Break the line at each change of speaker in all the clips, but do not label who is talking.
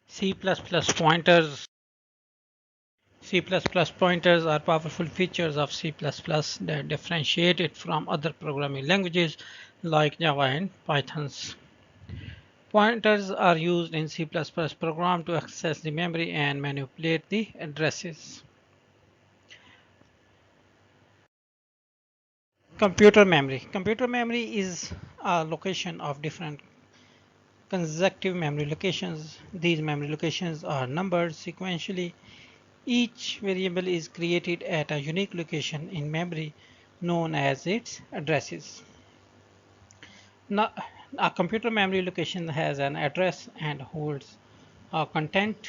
C++ pointers. C++ pointers are powerful features of C++ that differentiate it from other programming languages like Java and Pythons. Pointers are used in C++ program to access the memory and manipulate the addresses. Computer memory. Computer memory is a location of different consecutive memory locations. These memory locations are numbered sequentially. Each variable is created at a unique location in memory known as its addresses. Now, a computer memory location has an address and holds a content.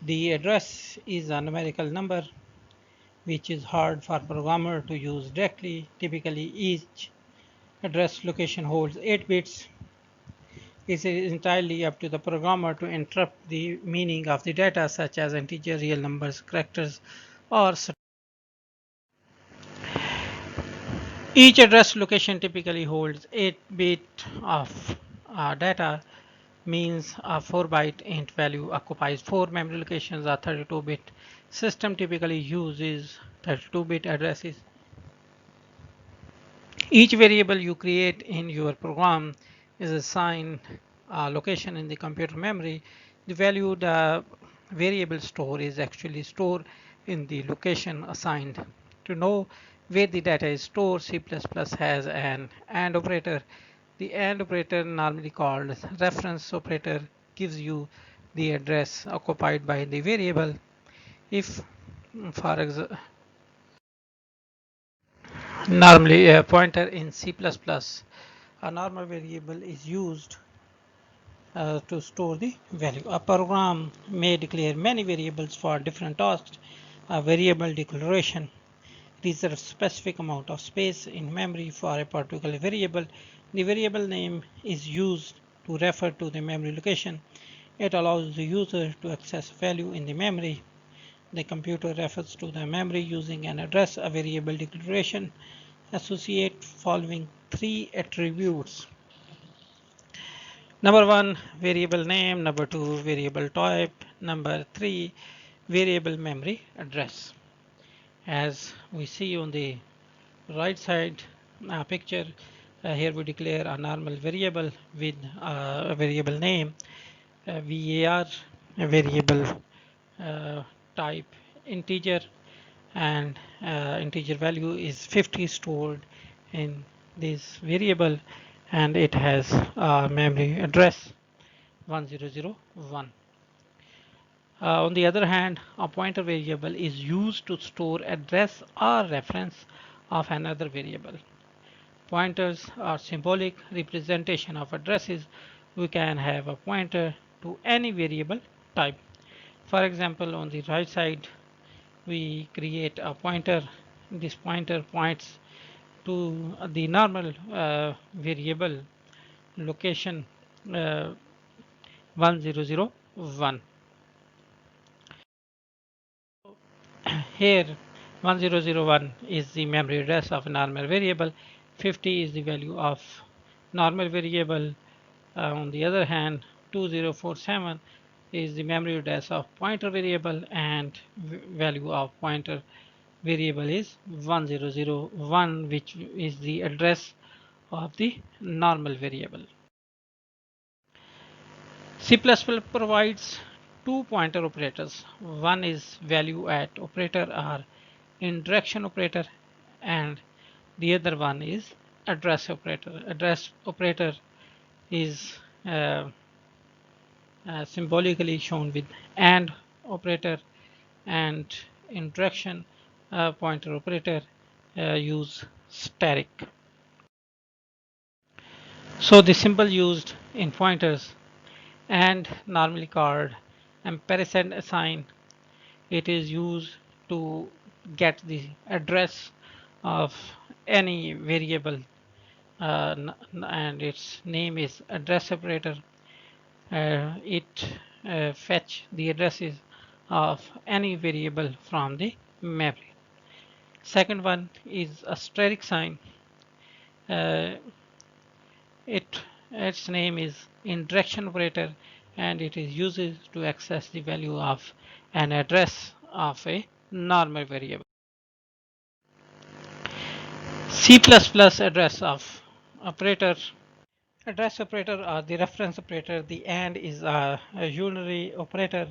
The address is a numerical number which is hard for programmer to use directly. Typically, each address location holds 8 bits. It is entirely up to the programmer to interpret the meaning of the data, such as integer, real numbers, characters, or each address location typically holds 8 bit of data, means a 4-byte int value occupies 4 memory locations. A 32-bit system typically uses 32-bit addresses. Each variable you create in your program is assigned a location in the computer memory. The value the variable store is actually stored in the location assigned. To know where the data is stored, C++ has an AND operator. The AND operator, normally called reference operator, gives you the address occupied by the variable. If, for example, normally a pointer in C++, a normal variable is used to store the value. A program may declare many variables for different tasks. A variable declaration reserves specific amount of space in memory for a particular variable. The variable name is used to refer to the memory location. It allows the user to access value in the memory. The computer refers to the memory using an address. A variable declaration associate following 3 attributes. Number 1, variable name. Number 2, variable type. Number 3, variable memory address. As we see on the right side picture, here we declare a normal variable with a variable name, var, a variable type integer, and integer value is 50 stored in this variable, and it has a memory address 1001. On the other hand, a pointer variable is used to store address or reference of another variable. Pointers are symbolic representation of addresses. We can have a pointer to any variable type. For example, on the right side, we create a pointer. This pointer points to the normal variable location 1001. Here 1001 is the memory address of a normal variable, 50 is the value of normal variable. On the other hand, 2047 is the memory address of pointer variable, and value of pointer variable is 1001, which is the address of the normal variable. C++ provides two pointer operators. One is value at operator or indirection operator, and the other one is address operator. Address operator is symbolically shown with AND operator, and indirection pointer operator use static. So the symbol used in pointers and normally called ampersand sign, it is used to get the address of any variable, and its name is address operator. It fetch the addresses of any variable from the memory. Second one is asterisk sign. Uh, its name is indirection operator. and it is used to access the value of an address of a normal variable. C++ address of operator. Address operator or the reference operator. The AND is a unary operator,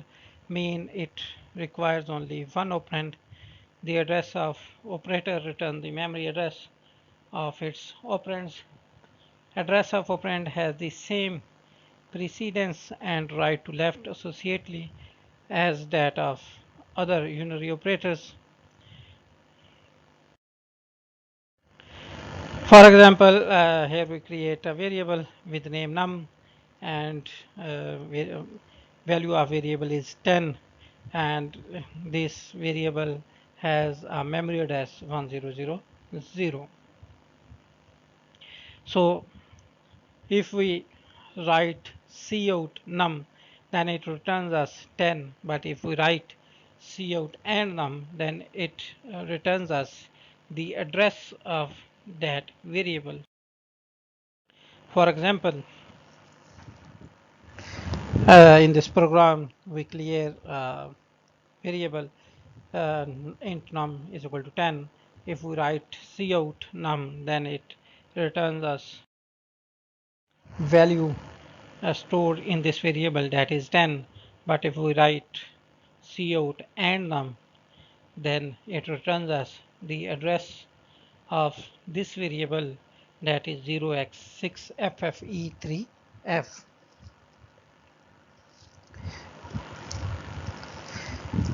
mean it requires only one operand. The address of operator returns the memory address of its operands. Address of operand has the same precedence and right to left associately as that of other unary operators. For example, here we create a variable with name num, and value of variable is 10, and this variable has a memory address 1000. So if we write cout num, then it returns us 10, but if we write cout and num, then it returns us the address of that variable. For example, in this program we clear variable int num is equal to 10. If we write cout num, then it returns us value stored in this variable, that is 10. But if we write cout and num, then it returns us the address of this variable, that is 0x6ffE3f.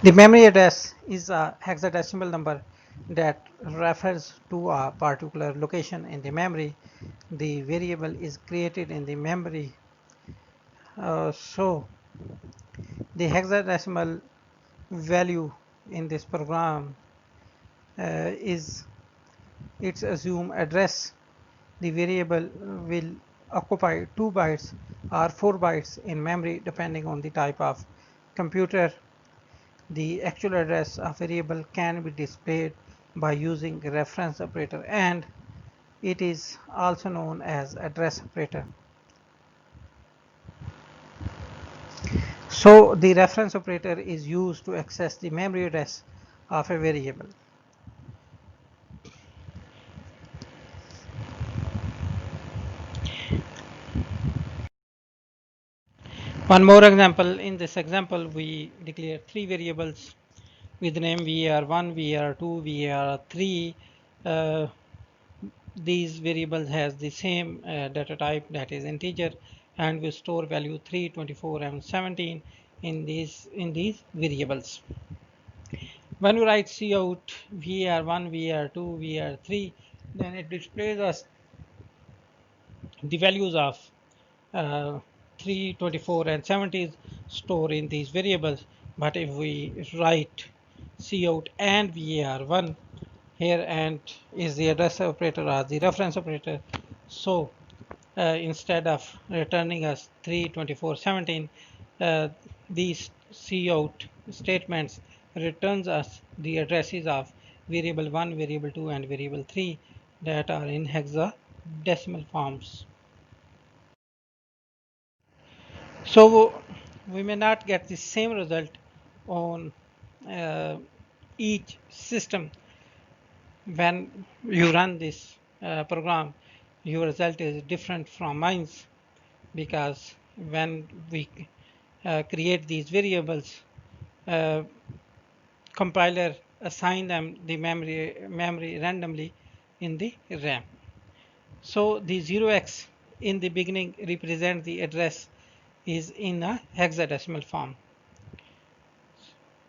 The memory address is a hexadecimal number that refers to a particular location in the memory. The variable is created in the memory. So the hexadecimal value in this program is its assumed address. The variable will occupy 2 bytes or 4 bytes in memory depending on the type of computer. The actual address of variable can be displayed by using reference operator, and it is also known as address operator. So the reference operator is used to access the memory address of a variable. One more example. In this example, we declare 3 variables with name var1, var2, var3. These variables has the same data type, that is integer, and we store value 3, 24, and 17 in these variables. When we write cout var1, var2, var3, then it displays us the values of 3, 24, and 70 stored in these variables. But if we write cout and var1, here and is the address operator or the reference operator, so instead of returning us 3, 24, 17, these cout statements returns us the addresses of variable 1, variable 2, and variable 3 that are in hexadecimal forms. So we may not get the same result on each system. When you run this program, your result is different from mine, because when we create these variables, compiler assign them the memory randomly in the RAM. So the 0x in the beginning represent the address is in a hexadecimal form.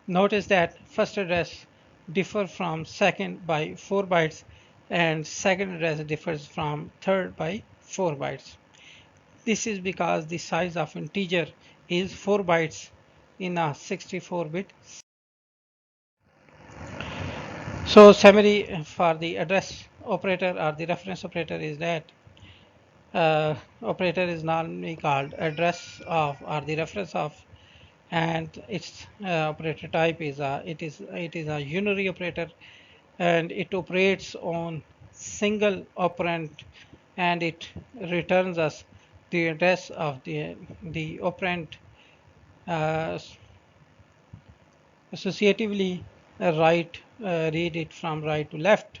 Notice that first address differs from second by 4 bytes, and second address differs from third by 4 bytes. This is because the size of integer is 4 bytes in a 64-bit. So summary for the address operator or the reference operator is that operator is normally called address of or the reference of, and its operator type is a unary operator, and it operates on single operand, and it returns us the address of the operand uh, associatively read it from right to left.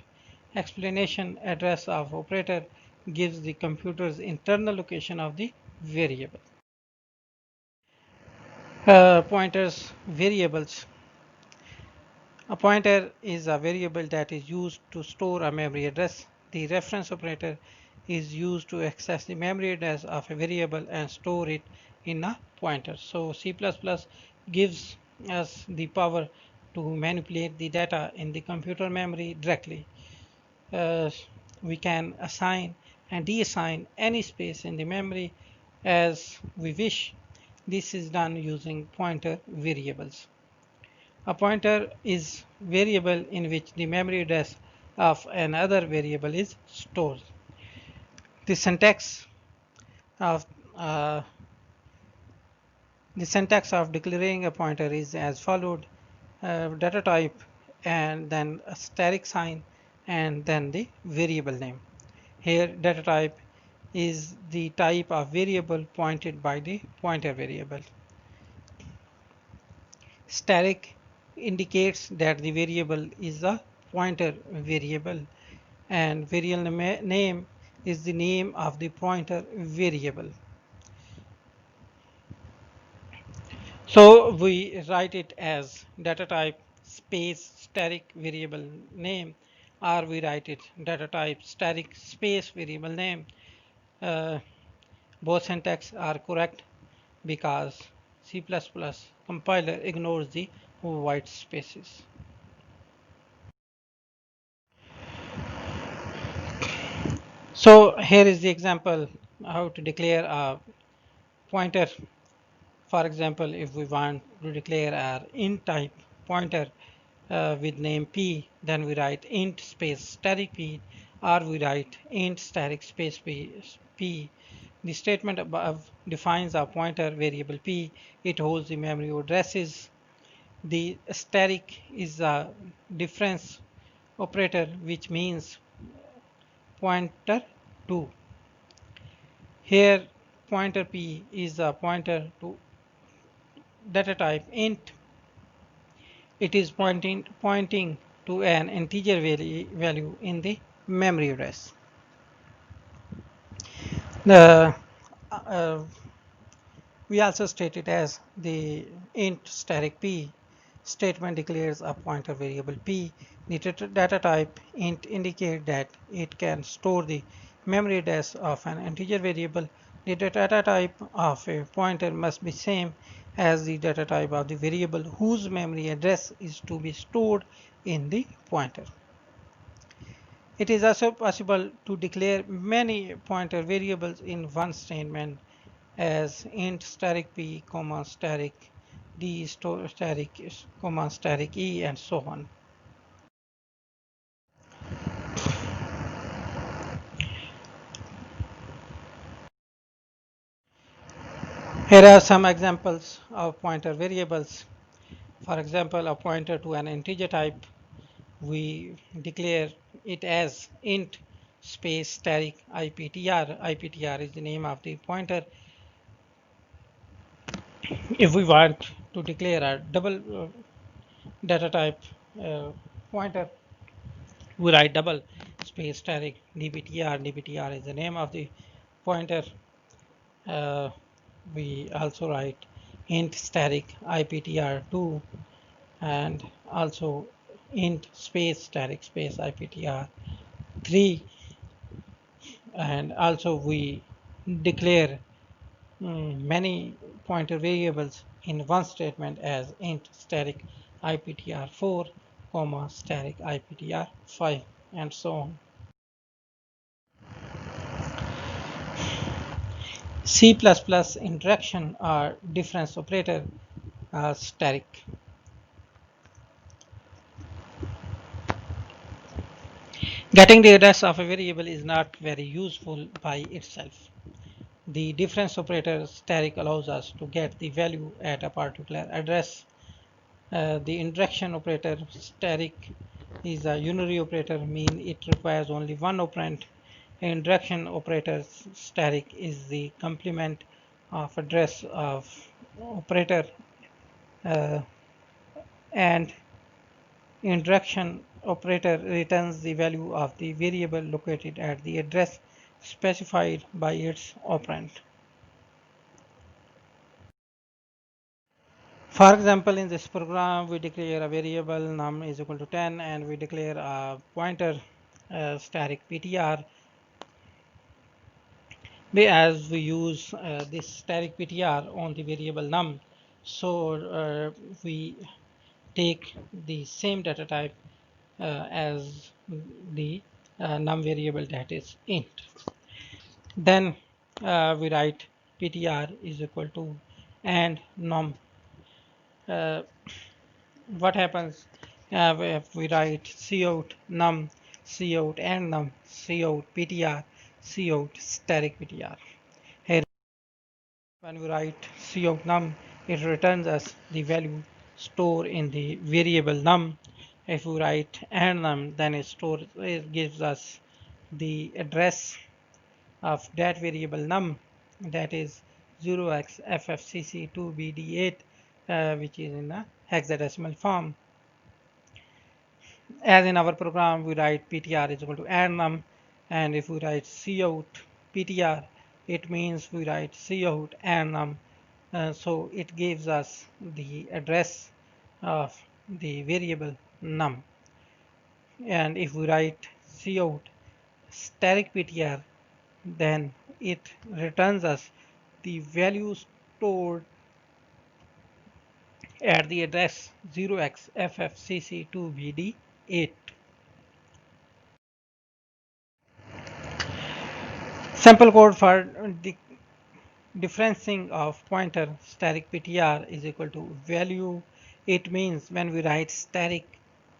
Explanation address of operator gives the computer's internal location of the variable. Pointers variables. A pointer is a variable that is used to store a memory address. The reference operator is used to access the memory address of a variable and store it in a pointer. So C++ gives us the power to manipulate the data in the computer memory directly. We can assign and deassign any space in the memory as we wish. This is done using pointer variables. A pointer is variable in which the memory address of another variable is stored. The syntax of uh, declaring a pointer is as followed: data type, and then a static sign, and then the variable name. Here data type is the type of variable pointed by the pointer variable. Static indicates that the variable is a pointer variable, and variable name is the name of the pointer variable. So we write it as data type space static variable name, or we write it data type static space variable name. Both syntax are correct because C++ compiler ignores the white spaces. So here is the example how to declare a pointer. For example, if we want to declare our int type pointer with name p, then we write int space static p, or we write int static space p. The statement above defines a pointer variable p. It holds the memory addresses. The static is a difference operator, which means pointer to. Here pointer p is a pointer to data type int. It is pointing to an integer value in the memory address. The we also state it as the int static p statement declares a pointer variable p. The data type int indicate that it can store the memory address of an integer variable. The data type of a pointer must be same as the data type of the variable whose memory address is to be stored in the pointer. It is also possible to declare many pointer variables in one statement, as int static p, static d, static, static e, and so on. Here are some examples of pointer variables. For example, a pointer to an integer type, we declare it as int space static iptr. Iptr is the name of the pointer. If we want to declare a double data type pointer, we write double space static dptr. Dptr is the name of the pointer. We also write int static iptr2, and also int space static space iptr3, and also we declare many pointer variables in one statement as int static iptr4, static iptr5, and so on. C++ interaction or difference operator are static. Getting the address of a variable is not very useful by itself. The difference operator static allows us to get the value at a particular address. The interaction operator static is a unary operator, mean it requires only one operand. Interaction operator static is the complement of address of operator and indirection operator returns the value of the variable located at the address specified by its operand. For example, in this program, we declare a variable num is equal to 10 and we declare a pointer static ptr. As we use this static ptr on the variable num, so we take the same data type as the num variable, that is int. Then we write ptr is equal to and num. What happens if we write cout num, cout and num, cout ptr, cout static ptr. Here when we write cout num, it returns us the value stored in the variable num. If we write and num, then it gives us the address of that variable num, that is 0xffcc2bd8, which is in a hexadecimal form. As in our program, we write ptr is equal to and num, and if we write cout ptr, it means we write cout and num. So it gives us the address of the variable num. And if we write cout static ptr, then it returns us the value stored at the address 0xffcc2bd8. Sample code for the differencing of pointer static ptr is equal to value. It means when we write static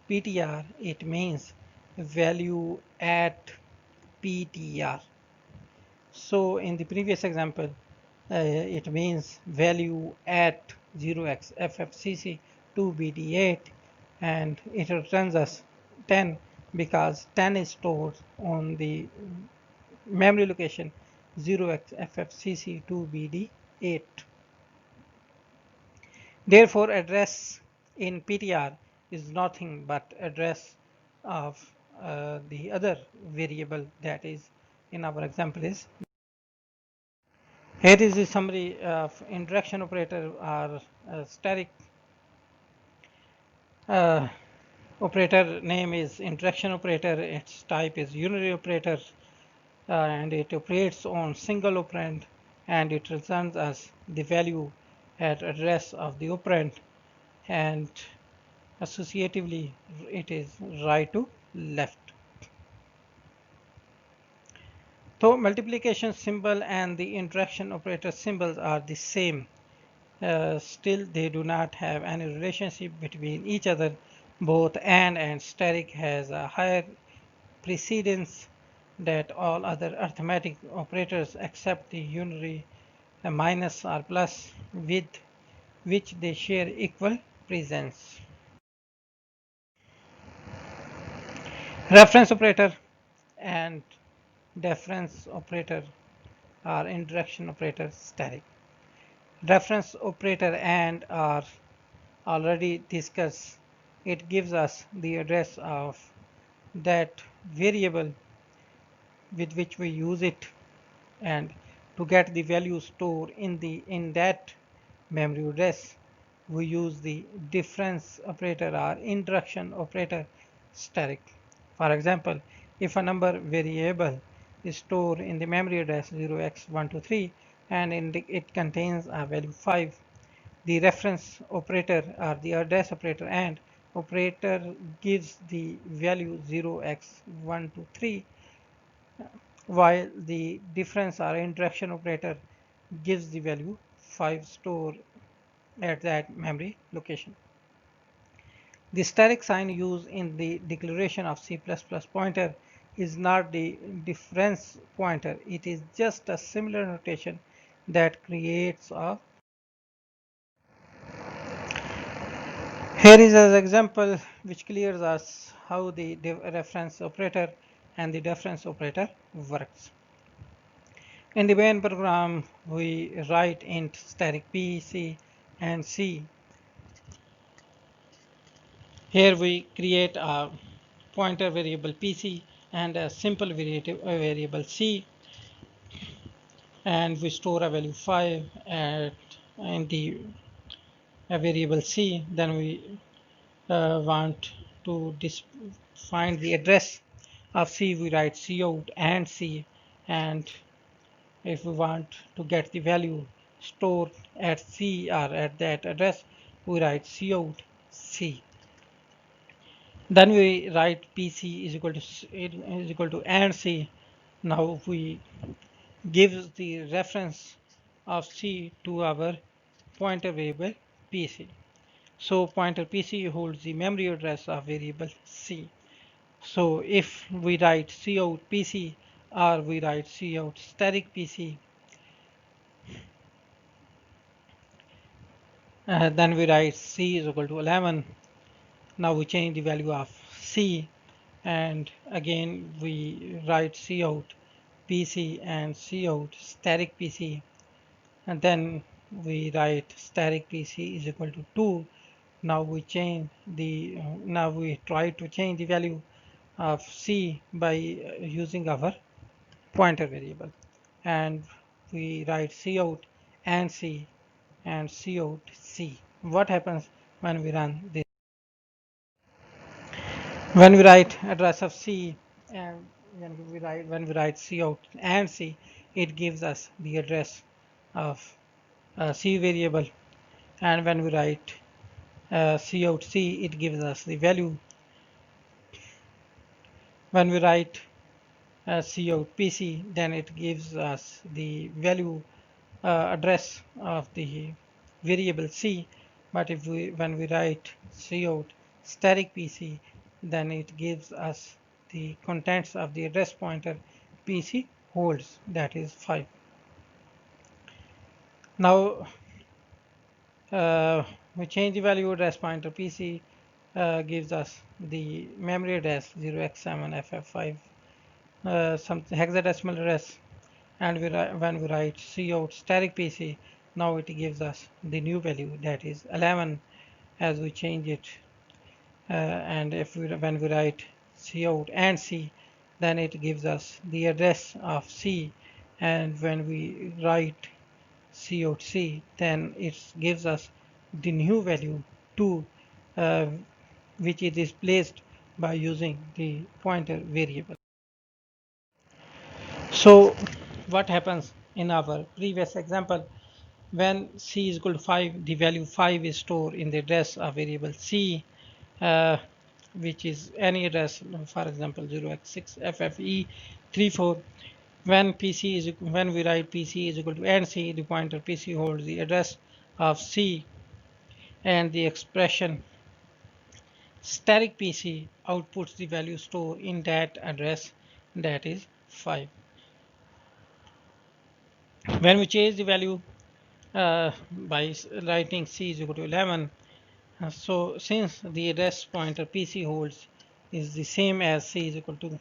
ptr, it means value at ptr. So in the previous example, it means value at 0xffcc2bd8, and it returns us 10 because 10 is stored on the memory location 0xffcc2bd8. Therefore, address in ptr is nothing but address of the other variable, that is in our example is. Here is the summary of indirection operator or static operator. Name is indirection operator, its type is unary operator, and it operates on single operand, and it returns us the value at address of the operand, and associatively it is right to left. Though multiplication symbol and the indirection operator symbols are the same, still they do not have any relationship between each other. Both and static has a higher precedence that all other arithmetic operators except the unary minus or plus, with which they share equal presence. Reference operator and deference operator are indirection operator static. Reference operator and are already discussed. It gives us the address of that variable with which we use it, and to get the value stored in that memory address, we use the difference operator or indirection operator static. For example, if a number variable is stored in the memory address 0x123 and it contains a value 5, the reference operator or the address operator and operator gives the value 0x123, while the difference or indirection operator gives the value 5 stored at that memory location. The static sign used in the declaration of C++ pointer is not the difference pointer. It is just a similar notation that creates a. Here is an example which clears us how the reference operator and the difference operator works. In the main program, we write int static p, c, and c. Here we create a pointer variable pc and a simple variable c, and we store a value 5 in the variable c. Then we want to find the address of c, we write cout and c, and if we want to get the value stored at c or at that address, we write cout c. Then we write pc is equal to and c. Now we give the reference of c to our pointer variable pc. So pointer pc holds the memory address of variable c. So if we write cout pc or we write cout static pc, then we write c is equal to 11. Now we change the value of c, and again we write cout pc and cout static pc, and then we write static pc is equal to 2. Now we try to change the value of c by using our pointer variable, and we write cout and c and cout c. What happens when we run this? When we write address of c and when we write cout and c, it gives us the address of c variable, and when we write cout c, it gives us the value. When we write cout pc, then it gives us the value address of the variable c. But when we write cout static pc, then it gives us the contents of the address pointer pc holds, that is 5. Now we change the value address pointer pc, gives us the memory address 0x7ff5, some hexadecimal address, and when we write cout static pc, now it gives us the new value, that is 11, as we change it. And when we write cout and c, then it gives us the address of c, and when we write cout c, then it gives us the new value 2, uh, which it is placed by using the pointer variable. So what happens in our previous example? When c is equal to 5, the value 5 is stored in the address of variable c, uh, which is any address, for example 0x6ffe34. When we write pc is equal to and c, the pointer pc holds the address of c, and the expression static pc outputs the value stored in that address, that is 5. When we change the value by writing c is equal to 11, so since the address pointer pc holds is the same as c is equal to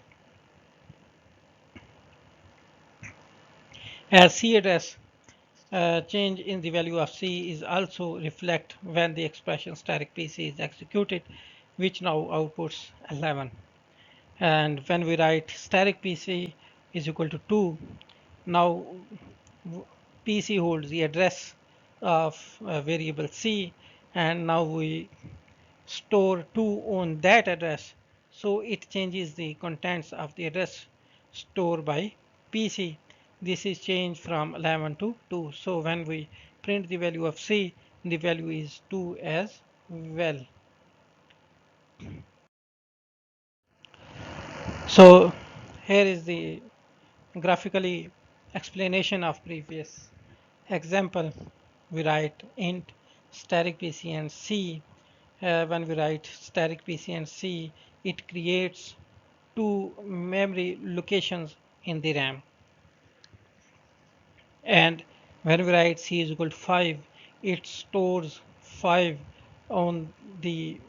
as c address, change in the value of c is also reflect when the expression static pc is executed, which now outputs 11. And when we write static pc is equal to 2, now pc holds the address of variable c, and now we store 2 on that address, so it changes the contents of the address stored by pc. This is changed from 11 to 2, so when we print the value of c, the value is 2 as well. So here is the graphically explanation of previous example. We write int static pc and c. When we write static pc and c, it creates 2 memory locations in the RAM, and when we write c is equal to 5, it stores 5 on the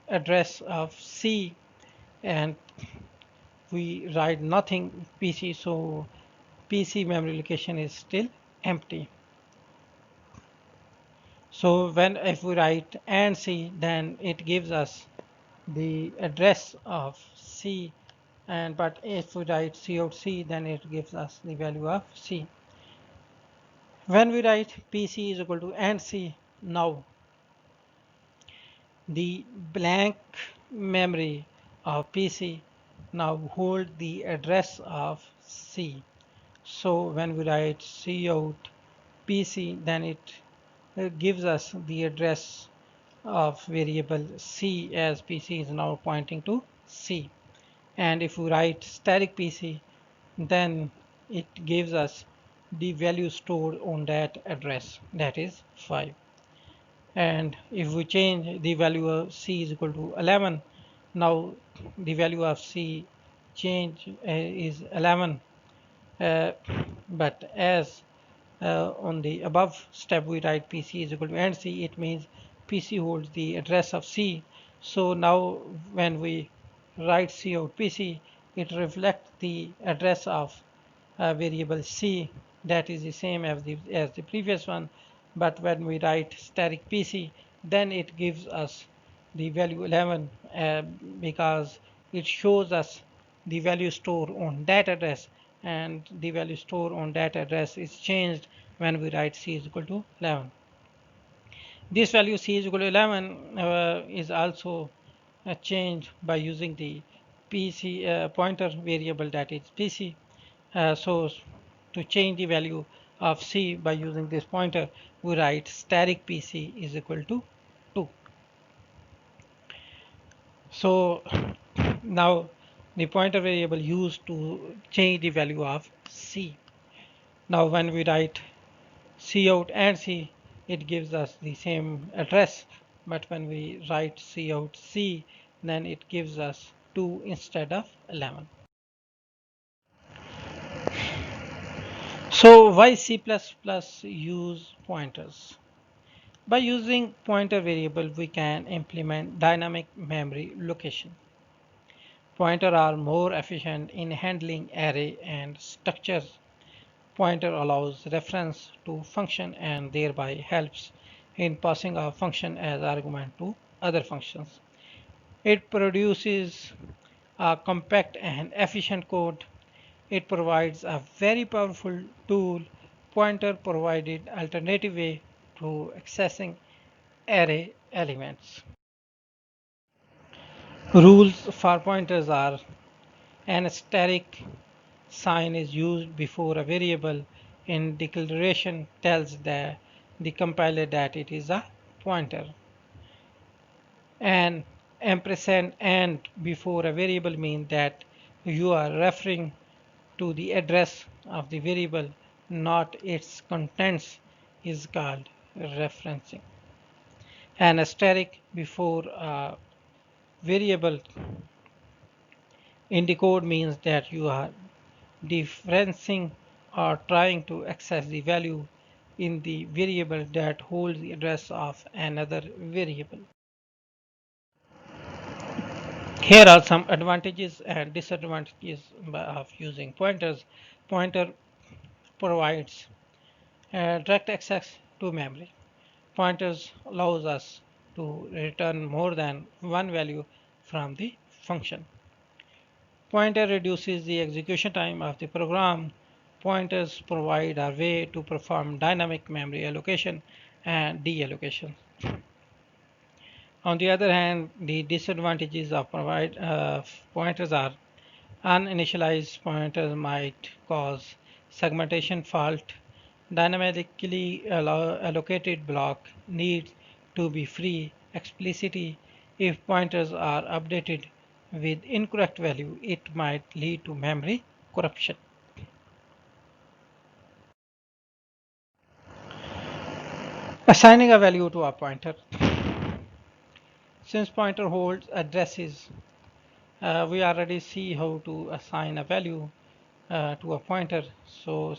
address of c, and we write nothing pc, so PC memory location is still empty. So if we write and C, then it gives us the address of C, and but if we write C out C, then it gives us the value of C. When we write PC is equal to and C, now the blank memory of PC now hold the address of C. So when we write C out PC, then it gives us the address of variable C, as PC is now pointing to C. And if we write static PC, then it gives us the value stored on that address, that is 5. And if we change the value of C is equal to 11, now the value of C change is 11, but as on the above step we write PC is equal to and C, it means PC holds the address of C. So now when we write C out PC, it reflects the address of variable C, that is the same as the previous one. But when we write static PC, then it gives us the value 11, because it shows us the value stored on that address, and the value stored on that address is changed when we write C is equal to 11. This value C is equal to 11 is also changed by using the PC pointer variable, that is PC. So to change the value of C by using this pointer, we write static PC is equal to 2. So now the pointer variable used to change the value of C. Now when we write C out and C, it gives us the same address, but when we write C out C, then it gives us 2 instead of 11. So why C++ use pointers? By using pointer variable, we can implement dynamic memory location. Pointers are more efficient in handling array and structures. Pointer allows reference to function and thereby helps in passing a function as argument to other functions. It produces a compact and efficient code. It provides a very powerful tool. Pointer provided alternative way to accessing array elements. Rules for pointers are: an asterisk sign is used before a variable in declaration tells the compiler that it is a pointer. An ampersand and before a variable means that you are referring to the address of the variable, not its contents, is called referencing. An asterisk before a variable in the code means that you are dereferencing or trying to access the value in the variable that holds the address of another variable. Here are some advantages and disadvantages of using pointers. Pointer provides direct access to memory. Pointers allows us to return more than one value from the function. Pointer reduces the execution time of the program. Pointers provide a way to perform dynamic memory allocation and deallocation. On the other hand, the disadvantages of pointers are: uninitialized pointers might cause segmentation fault. Dynamically allocated block needs to be free explicitly. If pointers are updated with incorrect value, it might lead to memory corruption. Assigning a value to a pointer. Since pointer holds addresses, we already see how to assign a value to a pointer. So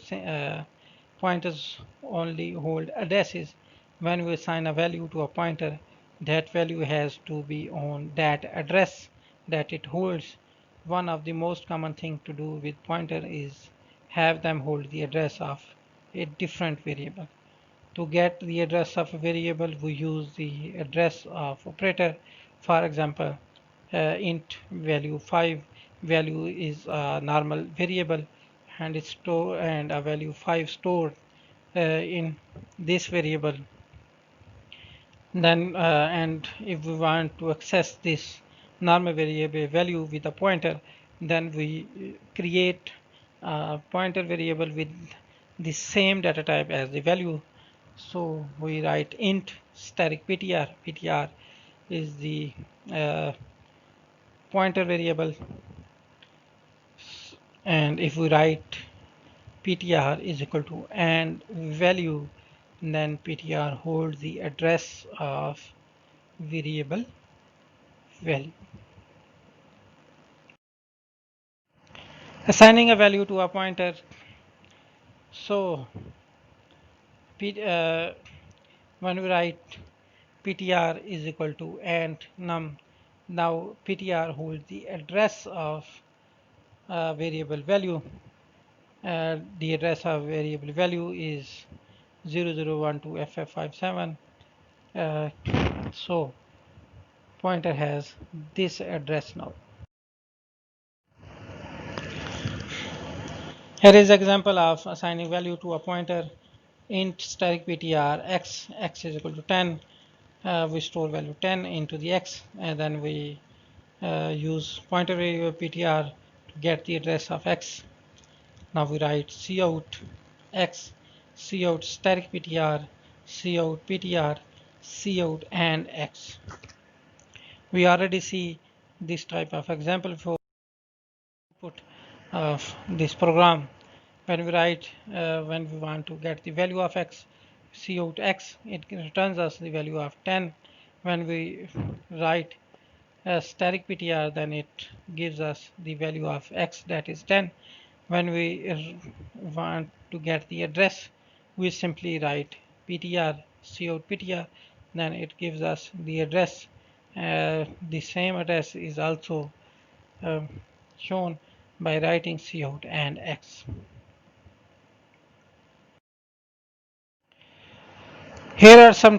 pointers only hold addresses. When we assign a value to a pointer, that value has to be on that address that it holds. One of the most common thing to do with pointer is have them hold the address of a different variable. To get the address of a variable, we use the address of operator. For example, int value 5 value is a normal variable, and it's store and a value 5 stored in this variable. Then and if we want to access this normal variable value with a pointer, then we create a pointer variable with the same data type as the value. So we write int static ptr. Ptr is the pointer variable, and if we write ptr is equal to and value, then ptr holds the address of variable value. Assigning a value to a pointer. So when we write ptr is equal to and num, now ptr holds the address of variable value. The address of variable value is 0012ff57. So pointer has this address now. Here is example of assigning value to a pointer. Int static ptr x is equal to 10. We store value 10 into the x, and then we use pointer variable ptr to get the address of x. Now we write cout x, cout static ptr, cout ptr, cout and x. We already see this type of example for output of this program. When we write when we want to get the value of x, cout x, it returns us the value of 10. When we write static ptr, then it gives us the value of x, that is 10. When we want to get the address, we simply write ptr cout ptr, then it gives us the address. The same address is also shown by writing cout and x. Here are some